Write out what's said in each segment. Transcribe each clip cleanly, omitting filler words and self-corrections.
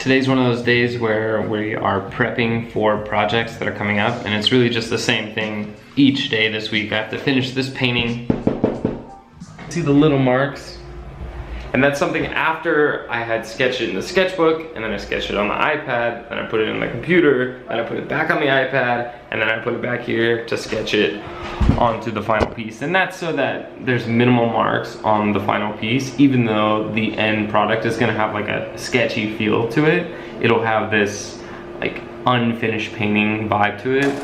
Today's one of those days where we are prepping for projects that are coming up, and it's really just the same thing each day this week. I have to finish this painting. See the little marks? And that's something after I had sketched it in the sketchbook, and then I sketched it on the iPad, and I put it in the computer, and I put it back on the iPad, and then I put it back here to sketch it onto the final piece. And that's so that there's minimal marks on the final piece, even though the end product is gonna have like a sketchy feel to it. It'll have this like unfinished painting vibe to it.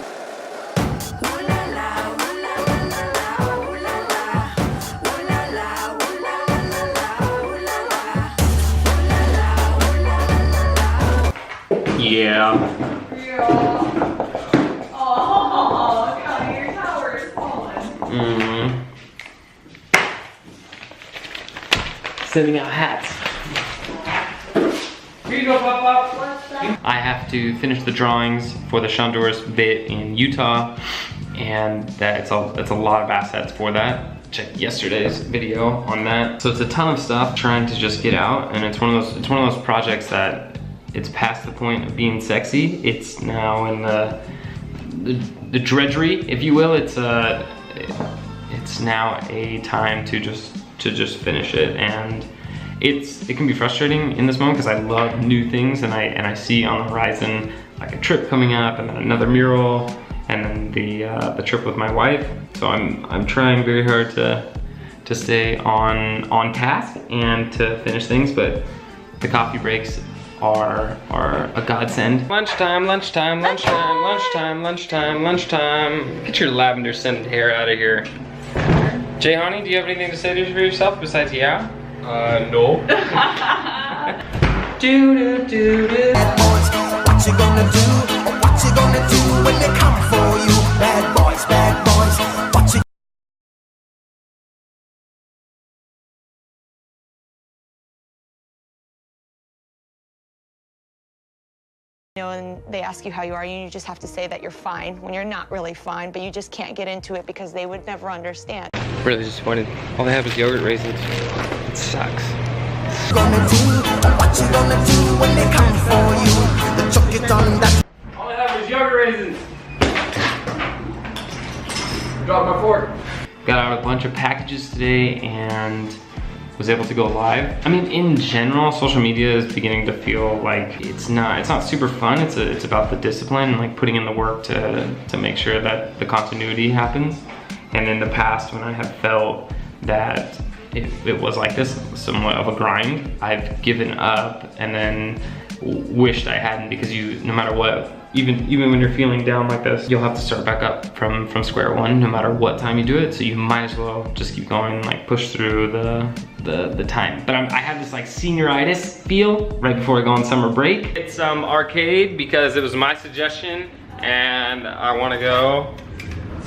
Yeah. Oh, Connie, your tower is falling. Sending out hats. Here you go, Pop. I have to finish the drawings for the Shondor's bit in Utah, and that's a lot of assets for that. Check yesterday's video on that. So it's a ton of stuff trying to just get out, and it's one of those projects that it's past the point of being sexy. It's now in the drudgery, if you will. It's now a time to just finish it, and it can be frustrating in this moment because I love new things, and I see on the horizon like a trip coming up, and then another mural, and then the trip with my wife. So I'm trying very hard to stay on task and to finish things, but the coffee breaks are a godsend. Lunchtime. Get your lavender scented hair out of here. Jay Honey, do you have anything to say for yourself besides yeah? No. What you gonna do? What you gonna do when they come for you? Bad boys, what you and they ask you how you are, and you just have to say that you're fine when you're not really fine, but you just can't get into it because they would never understand. Really disappointed. All they have is yogurt raisins. It sucks. gonna do? What you gonna do when they come for you? The chuck it on that. All I have is yogurt raisins. Drop my fork. Got out a bunch of packages today and was able to go live. I mean, in general, social media is beginning to feel like it's not super fun. It's about the discipline, like putting in the work to make sure that the continuity happens. And in the past, when I have felt that it was like this, somewhat of a grind, I've given up and then wished I hadn't, because no matter what, even when you're feeling down like this, you'll have to start back up from square one no matter what time you do it. So you might as well just keep going, like push through the time. But I have this like senioritis feel right before I go on summer break. It's arcade because it was my suggestion, and I want to go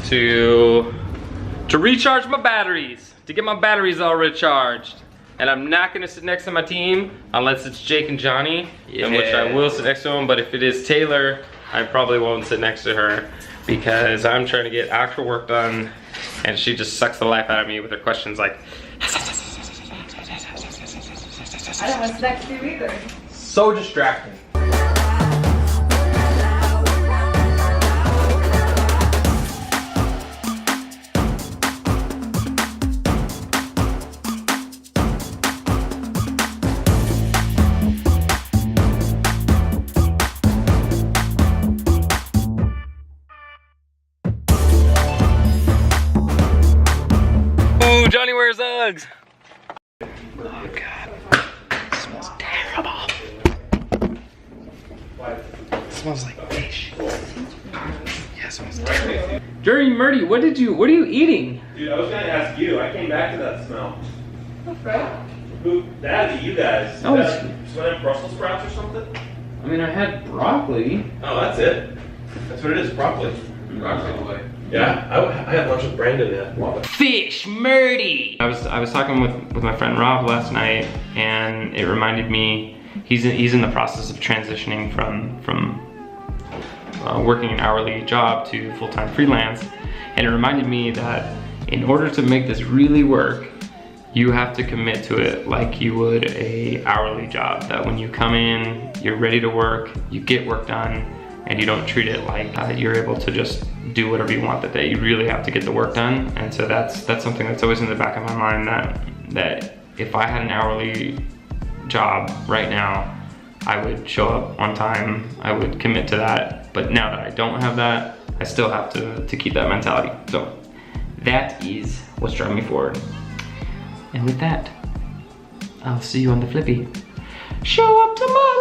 to recharge my batteries, to get my batteries all recharged. And I'm not gonna sit next to my team unless it's Jake and Johnny, in which I will sit next to them. But if it is Taylor, I probably won't sit next to her because I'm trying to get actual work done, and she just sucks the life out of me with her questions like. I don't want to sit next to you either. So distracting. Ooh, Johnny wears Uggs. Oh God, it smells terrible. It smells like fish. Yeah, it smells terrible. Jerry Murdy, what are you eating? Dude, I was gonna ask you. I came back to that smell. Right? That'd be you guys. Oh, Is that some of them Brussels sprouts or something? I mean, I had broccoli. Oh, that's it. That's what it is, broccoli. Broccoli. Yeah, I had lunch with Brandon at Wawa. Fish Murdy. I was talking with my friend Rob last night, and it reminded me he's in the process of transitioning from working an hourly job to full-time freelance, and it reminded me that in order to make this really work, you have to commit to it like you would a hourly job. That when you come in, you're ready to work, you get work done, and you don't treat it like you're able to just do whatever you want that day. You really have to get the work done. And so that's something that's always in the back of my mind, that if I had an hourly job right now, I would show up on time, I would commit to that. But now that I don't have that, I still have to keep that mentality. So that is what's driving me forward. And with that, I'll see you on the flippy. Show up tomorrow.